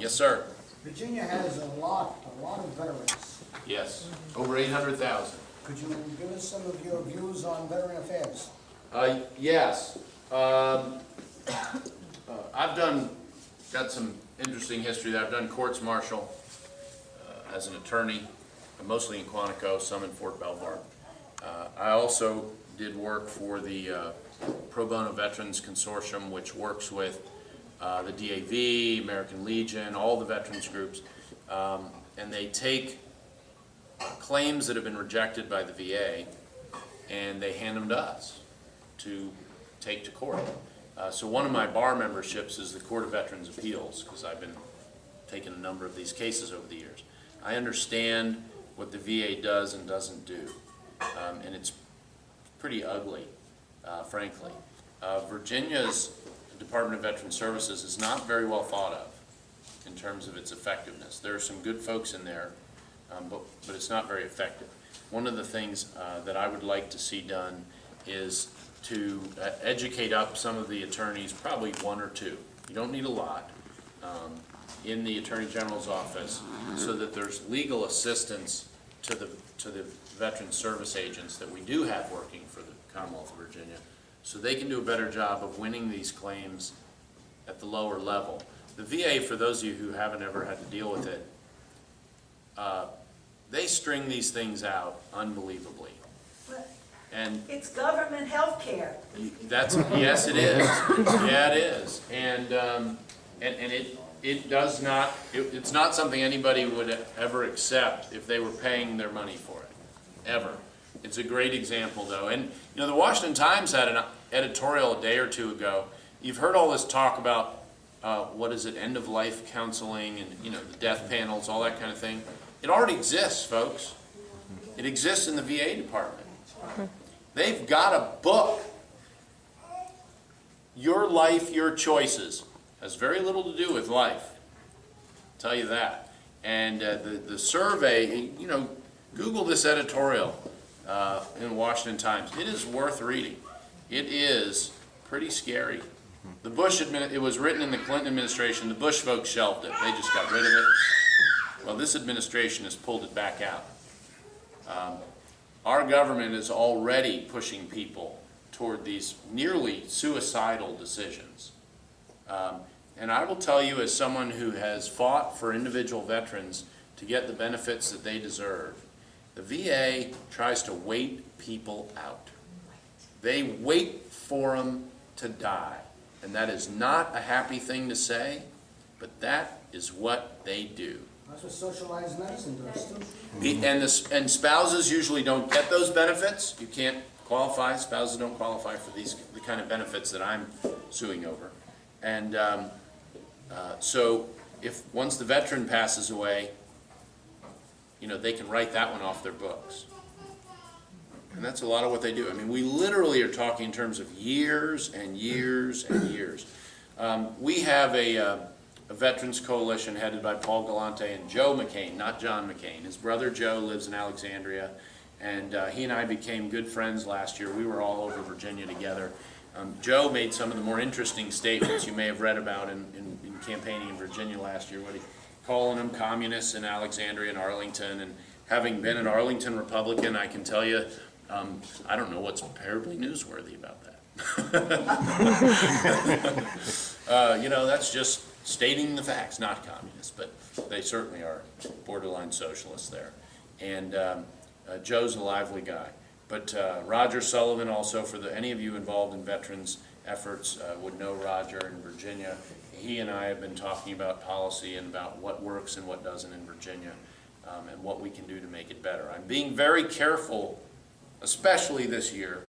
Yes, sir. Virginia has a lot of veterans. Yes, over 800,000. Could you give us some of your views on veteran affairs? Yes. I've got some interesting history there. I've done courts martial as an attorney, mostly in Quantico, some in Fort Belvoir. I also did work for the Pro Bono Veterans Consortium, which works with the DAV, American Legion, all the veterans groups, and they take claims that have been rejected by the VA and they hand them to us to take to court. So one of my bar memberships is the Court of Veterans Appeals, because I've been taking a number of these cases over the years. I understand what the VA does and doesn't do, and it's pretty ugly, frankly. Virginia's Department of Veteran Services is not very well thought of in terms of its effectiveness. There are some good folks in there, but it's not very effective. One of the things that I would like to see done is to educate up some of the attorneys, probably one or two. You don't need a lot, in the Attorney General's office, so that there's legal assistance to the veteran service agents that we do have working for the Commonwealth of Virginia, so they can do a better job of winning these claims at the lower level. The VA, for those of you who haven't ever had to deal with it, they string these things out unbelievably. And it's government health care. yes, it is. Yeah, it is. And it does not. It's not something anybody would ever accept if they were paying their money for it, ever. It's a great example, though. And you know, the Washington Times had an editorial a day or two ago. You've heard all this talk about what is it, end of life counseling, and you know, the death panels, all that kind of thing. It already exists, folks. It exists in the VA department. They've got a book. Your Life, Your Choices. Has very little to do with life. I'll tell you that. And the survey, you know, Google this editorial in the Washington Times. It is worth reading. It is pretty scary. The Bush it was written in the Clinton administration. The Bush folks shelved it. They just got rid of it. Well, this administration has pulled it back out. Our government is already pushing people toward these nearly suicidal decisions. And I will tell you, as someone who has fought for individual veterans to get the benefits that they deserve, the VA tries to wait people out. They wait for them to die. And that is not a happy thing to say, but that is what they do. That's what socialized medicine does too. And spouses usually don't get those benefits. You can't qualify. Spouses don't qualify for the kind of benefits that I'm suing over. And so if once the veteran passes away, you know, they can write that one off their books. And that's a lot of what they do. I mean, we literally are talking in terms of years and years and years. We have a veterans coalition headed by Paul Galante and Joe McCain, not John McCain. His brother Joe lives in Alexandria, and he and I became good friends last year. We were all over Virginia together. Joe made some of the more interesting statements you may have read about in campaigning in Virginia last year, calling them communists in Alexandria and Arlington. And having been an Arlington Republican, I can tell you, I don't know what's terribly newsworthy about that. You know, that's just stating the facts, not communists, but they certainly are borderline socialists there. And Joe's a lively guy. But Roger Sullivan also, for any of you involved in veterans efforts, would know Roger in Virginia. He and I have been talking about policy and about what works and what doesn't in Virginia, and what we can do to make it better. I'm being very careful, especially this year,